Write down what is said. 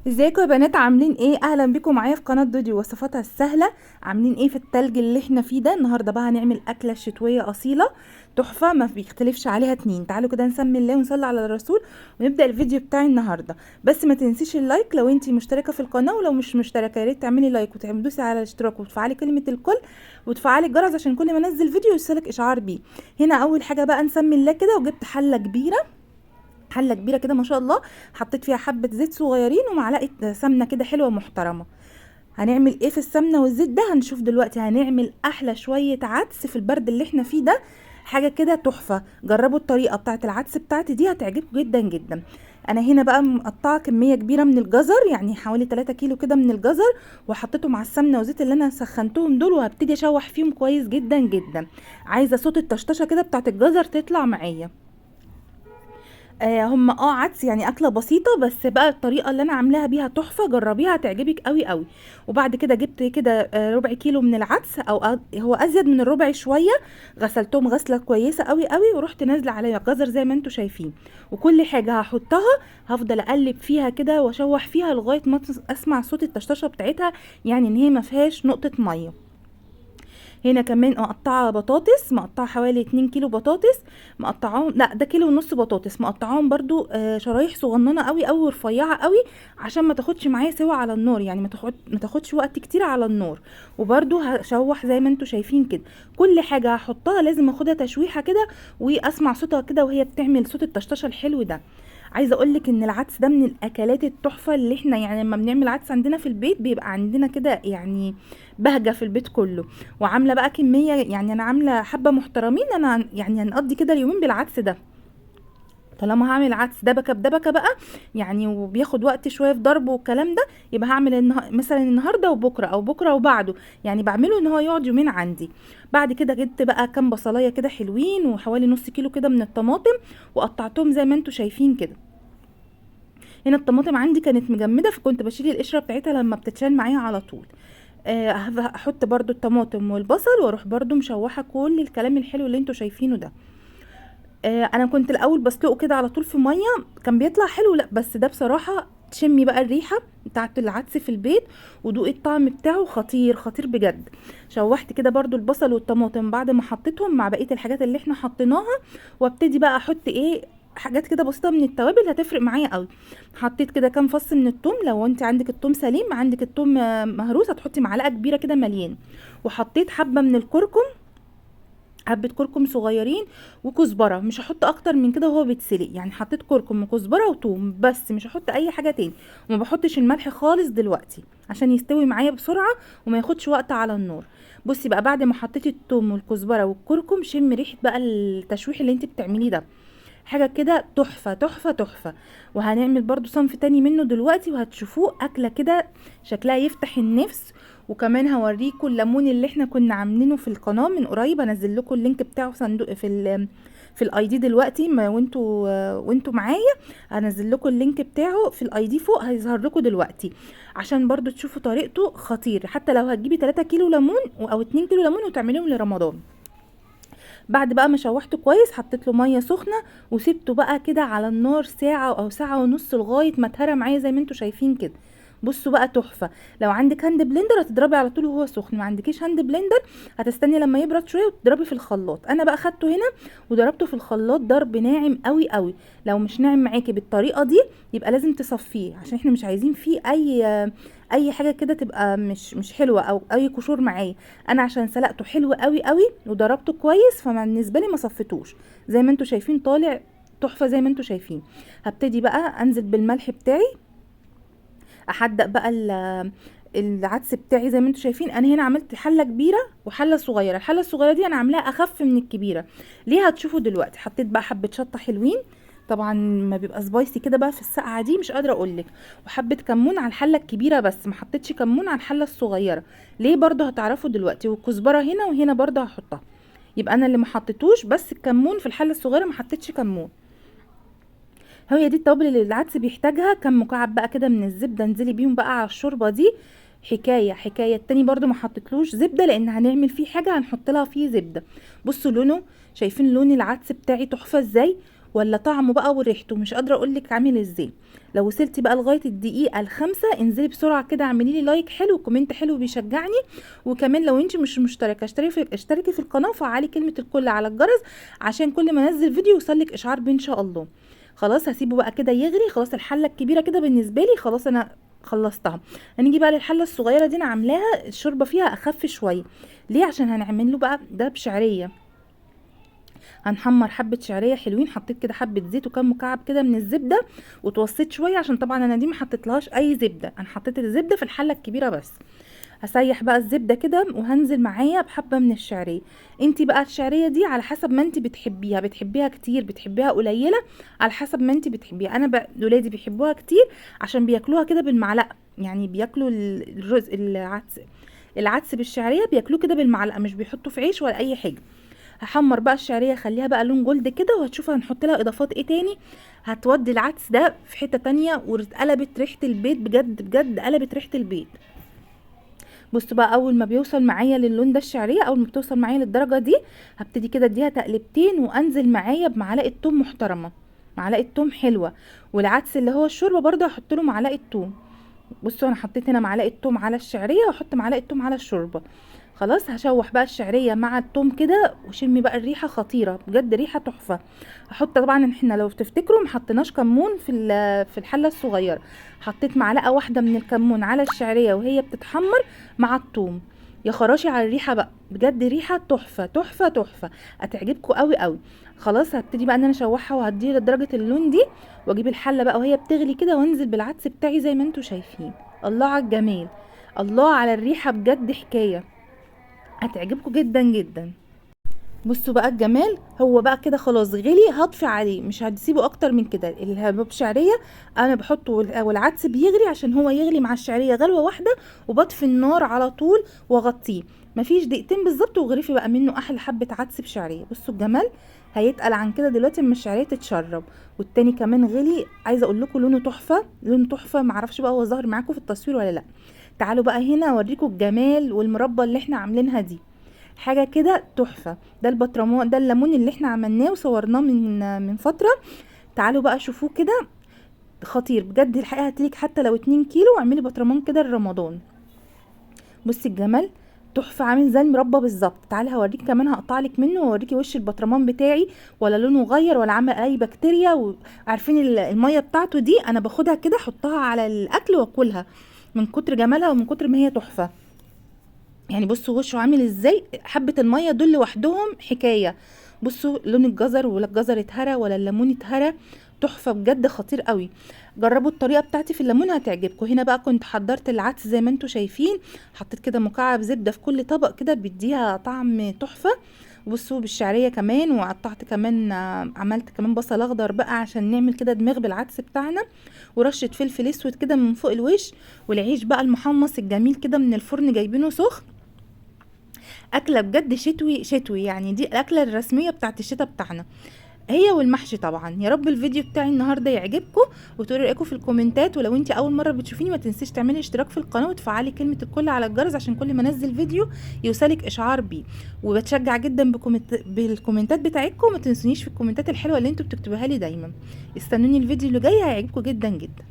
ازيكم يا بنات؟ عاملين ايه؟ اهلا بيكم معايا في قناه دودي وصفاتها السهله. عاملين ايه في التلج اللي احنا فيه ده؟ النهارده بقى هنعمل اكله شتويه اصيله تحفه ما بيختلفش عليها اتنين. تعالوا كده نسمي الله ونصلي على الرسول ونبدا الفيديو بتاعي النهارده. بس ما تنسيش اللايك لو انتي مشتركه في القناه، ولو مش مشتركه يا ريت تعملي لايك وتدوسي على الاشتراك وتفعلي كلمه الكل وتفعلي الجرس عشان كل ما انزل فيديو يوصلك اشعار بيه. هنا اول حاجه بقى نسمي الله كده، وجبت حله كبيره، حله كبيره كده ما شاء الله. حطيت فيها حبه زيت صغيرين ومعلقه سمنه كده حلوه محترمه. هنعمل ايه في السمنه والزيت ده؟ هنشوف دلوقتي. هنعمل احلى شويه عدس في البرد اللي احنا فيه ده، حاجه كده تحفه. جربوا الطريقه بتاعه العدس بتاعتي دي، هتعجبكم جدا جدا. انا هنا بقى مقطعه كميه كبيره من الجزر، يعني حوالي 3 كيلو كده من الجزر، وحطيتهم مع السمنه والزيت اللي انا سخنتهم دول، وهبتدي اشوح فيهم كويس جدا جدا. عايزه صوت الطشطشه كده بتاعه الجزر تطلع معايا. هم عدس، يعني اكله بسيطه، بس بقى الطريقه اللي انا عاملاها بيها تحفه. جربيها هتعجبك قوي قوي. وبعد كده جبت كده ربع كيلو من العدس، او هو ازيد من الربع شويه. غسلتهم غسله كويسه قوي قوي، ورحت نازله عليها جزر زي ما انتم شايفين. وكل حاجه هحطها هفضل اقلب فيها كده واشوح فيها لغايه ما اسمع صوت الطشطشه بتاعتها، يعني ان هي ما فيهاش نقطه ميه. هنا كمان مقطعه بطاطس، مقطعه حوالي 2 كيلو بطاطس، مقطعاهم، لا ده كيلو ونص بطاطس، مقطعاهم برضو شرايح صغننه قوي قوي ورفيعه قوي، عشان ما تاخدش معايا سوا على النار، يعني ما تاخدش وقت كتير على النار. وبرضو هشوح زي ما انتم شايفين كده. كل حاجه هحطها لازم اخدها تشويحه كده، واسمع صوتها كده وهي بتعمل صوت الطشطشه الحلو ده. عايزه اقولك ان العدس ده من الاكلات التحفه، اللي احنا يعني لما بنعمل عدس عندنا في البيت بيبقى عندنا كده يعني بهجه في البيت كله. وعامله بقى كميه، يعني انا عامله حبه محترمين، انا يعني هنقضي كده اليومين بالعدس ده. طالما هعمل عدس دبكه بدبكه بقى، يعني وبياخد وقت شويه في ضربه والكلام ده، يبقى هعمل مثلا النهارده وبكره، او بكره وبعده، يعني بعمله ان هو يقعد يومين عندي. بعد كده جبت بقى كام بصلايه كده حلوين، وحوالي نص كيلو كده من الطماطم، وقطعتهم زي ما انتم شايفين كده. هنا الطماطم عندي كانت مجمده، فكنت بشيل القشره بتاعتها لما بتتشال معايا على طول. هحط برضو الطماطم والبصل، واروح برضو مشوحه كل الكلام الحلو اللي انتوا شايفينه ده. انا كنت الاول بسلقه كده على طول في ميه، كان بيطلع حلو، لا بس ده بصراحه تشمي بقى الريحه بتاعت العدس في البيت، ودوقي الطعم بتاعه خطير خطير بجد. شوحت كده برضو البصل والطماطم بعد ما حطيتهم مع بقيه الحاجات اللي احنا حطيناها، وابتدي بقى احط ايه، حاجات كده بسيطه من التوابل هتفرق معايا قوي. حطيت كده كام فص من الثوم، لو انت عندك الثوم سليم، عندك الثوم مهروس، هتحطي معلقه كبيره كده مليان. وحطيت حبه من الكركم، حبة كركم صغيرين، وكزبرة، مش هحط اكتر من كده وهو بيتسلق، يعني حطيت كركم وكزبرة وتوم بس، مش هحط اي حاجة تاني. وما بحطش الملح خالص دلوقتي عشان يستوي معايا بسرعة وما ياخدش وقت على النار. بصي بقى، بعد ما حطيت التوم والكزبرة والكركم، شم ريحة بقى التشويح اللي انت بتعمليه ده، حاجة كده تحفة تحفة تحفة. وهنعمل برضو صنف تاني منه دلوقتي، وهتشوفوه أكلة كده شكلها يفتح النفس. وكمان هوريكم الليمون اللي احنا كنا عاملينه في القناة من قريب، هنزل لكم اللينك بتاعه في صندوق في الاي دي دلوقتي، ما وانتوا معايا. هنزل لكم اللينك بتاعه في الاي دي فوق، هيظهر لكم دلوقتي، عشان برضو تشوفوا طريقته خطير. حتى لو هتجيبي 3 كيلو ليمون او 2 كيلو ليمون وتعمليهم لرمضان. بعد بقى ما شوحته كويس، حطيت له ميه سخنه، وسبته بقى كده على النار ساعه او ساعه ونص لغايه ما اتهرى معايا زي ما انتوا شايفين كده. بصوا بقى تحفه. لو عندك هاند بلندر هتضربي على طول وهو سخن، ما عندكيش هاند بلندر هتستني لما يبرد شويه وتضربي في الخلاط. انا بقى خدته هنا وضربته في الخلاط ضرب ناعم قوي قوي. لو مش ناعم معاكي بالطريقه دي يبقى لازم تصفيه، عشان احنا مش عايزين فيه اي حاجه كده تبقى مش حلوه، او اي قشور معايا. انا عشان سلقته حلو قوي قوي وضربته كويس، فبالنسبه لي ما صفيتوش، زي ما انتوا شايفين طالع تحفه زي ما انتوا شايفين. هبتدي بقى انزل بالملح بتاعي، احدق بقى العدس بتاعي زي ما انتوا شايفين. انا هنا عملت حله كبيره وحله صغيره، الحله الصغيره دي انا عاملاها اخف من الكبيره. ليه؟ هتشوفوا دلوقتي. حطيت بقى حبه شطه حلوين، طبعا ما بيبقى سبايسي كده بقى في السقعه دي مش قادره اقولك. وحبه كمون على الحله الكبيره، بس ما حطيتش كمون على الحله الصغيره. ليه؟ برضو هتعرفوا دلوقتي. والكزبره هنا وهنا برضو هحطها، يبقى انا اللي ما حطيتوش بس الكمون في الحله الصغيره، ما حطيتش كمون. هي دي التوابل اللي العدس بيحتاجها. كم مكعب بقى كده من الزبده، انزلي بيهم بقى على الشوربه دي. حكايه حكايه. التاني برضو ما حطيتلوش زبده، لان هنعمل فيه حاجه هنحط لها فيه زبده. بصوا لونه، شايفين لون العدس بتاعي تحفه ازاي؟ ولا طعمه بقى وريحته مش قادره اقول لك عامل ازاي. لو وصلتي بقى لغايه الدقيقه الخامسه انزلي بسرعه كده اعملي لي لايك حلو وكومنت حلو بيشجعني. وكمان لو انت مش مشتركه اشتركي في القناه وفعلي كلمه الكل على الجرس عشان كل ما انزل فيديو يوصلك اشعار بيه ان شاء الله. خلاص هسيبه بقى كده يغلي. خلاص الحله الكبيره كده بالنسبه لي خلاص انا خلصتها. هنيجي بقى للحله الصغيره دي، انا عاملاها الشوربه فيها اخف شويه. ليه؟ عشان هنعمل له بقى ده بشعريه. هنحمر حبه شعريه حلوين. حطيت كده حبه زيت وكم مكعب كده من الزبده وتوصيت شويه عشان طبعا انا دي ما حطيتلهاش اي زبده، انا حطيت الزبده في الحله الكبيره بس. هسيح بقى الزبده كده وهنزل معايا بحبه من الشعريه. انتي بقى الشعريه دي على حسب ما انتي بتحبيها كتير بتحبيها قليله، على حسب ما انتي بتحبيها. انا بقى ولادي بيحبوها كتير عشان بياكلوها كده بالمعلقه، يعني بياكلوا الرز العدس بالشعريه بياكلوه كده بالمعلقه، مش بيحطوا في عيش ولا اي حاجه. هحمر بقى الشعريه اخليها بقى لون جولد كده، وهتشوفي هنحط لها اضافات ايه تاني هتودي العدس ده في حته تانية. وقلبت ريحه البيت بجد بجد، قلبت ريحه البيت. بصوا بقى اول ما بيوصل معايا للون ده الشعريه، اول ما بتوصل معايا للدرجه دي هبتدي كده اديها تقلبتين وانزل معايا بمعلقه توم محترمه، معلقه توم حلوه. والعدس اللي هو الشوربه برده هحط له معلقه توم. بصوا انا حطيت هنا معلقه توم على الشعريه واحط معلقه توم على الشوربه. خلاص هشوح بقى الشعريه مع التوم كده وشمي بقى الريحه خطيره بجد، ريحه تحفه. هحط طبعا احنا لو تفتكروا ما حطيناش كمون في الحله الصغيره. حطيت معلقه واحده من الكمون على الشعريه وهي بتتحمر مع التوم. يا خراشي على الريحه بقى بجد، ريحه تحفه تحفه تحفه، هتعجبكم قوي قوي. خلاص هبتدي بقى ان انا اشوحها وهديها لدرجه اللون دي، واجيب الحله بقى وهي بتغلي كده وانزل بالعدس بتاعي زي ما انتم شايفين. الله على الجمال، الله على الريحه بجد، حكايه هتعجبكم جدا جدا. بصوا بقى الجمال، هو بقى كده خلاص غلي. هطفي عليه مش هتسيبه اكتر من كده. الهباب شعريه انا بحطه والعدس بيغلي عشان هو يغلي مع الشعريه غلوه واحده، وبطفي النار على طول واغطيه. مفيش دقيقتين بالظبط وغرفي بقى منه احلى حبه عدس بشعريه. بصوا الجمال، هيتقل عن كده دلوقتي اما الشعريه تتشرب. والتاني كمان غلي. عايزه اقول لكم لونه تحفه، لونه تحفه. معرفش بقى هو ظاهر معاكم في التصوير ولا لا. تعالوا بقى هنا اوريكم الجمال والمربى اللي احنا عاملينها دي، حاجه كده تحفه. ده البطرمان، ده الليمون اللي احنا عملناه وصورناه من فتره. تعالوا بقى شوفوه كده، خطير بجد. الحقيقه هتليك حتى لو 2 كيلو واعملي بطرمان كده لرمضان. بصي الجمال، تحفه، عامل زي المربى بالظبط. تعالي هوريك كمان، هقطع لك منه واوريكي وش البطرمان بتاعي ولا لونه غير ولا عمل اي بكتيريا. وعارفين الميه بتاعته دي انا باخدها كده احطها على الاكل واكلها من كتر جمالها ومن كتر ما هي تحفه. يعني بصوا وشه عامل ازاي، حبة المية دول لوحدهم حكاية. بصوا لون الجزر، ولا الجزر اتهرى ولا الليمون اتهرى، تحفة بجد، خطير قوي. جربوا الطريقة بتاعتي في الليمون هتعجبكم. هنا بقى كنت حضرت العدس زي ما انتم شايفين، حطيت كده مكعب زبدة في كل طبق كده بيديها طعم تحفة. بصوا بالشعرية كمان، وقطعت كمان عملت كمان بصل اخضر بقى عشان نعمل كده دماغ بالعدس بتاعنا، ورشة فلفل اسود كده من فوق الوش. والعيش بقى المحمص الجميل كده من الفرن جايبينه سخن. اكله بجد شتوي شتوي، يعني دي الاكله الرسميه بتاعت الشتاء بتاعنا، هي والمحشي طبعا. يا رب الفيديو بتاعي النهارده يعجبكم وتقولوا رايكم في الكومنتات. ولو انت اول مره بتشوفيني ما تنسيش تعملي اشتراك في القناه وتفعلي كلمه الكل على الجرس عشان كل ما انزل فيديو يوصلك اشعار بيه. وبتشجع جدا بالكومنتات بتاعتكم. ما تنسونيش في الكومنتات الحلوه اللي انتوا بتكتبوها لي دايما. استنوني الفيديو اللي جاي هيعجبكم جدا جدا.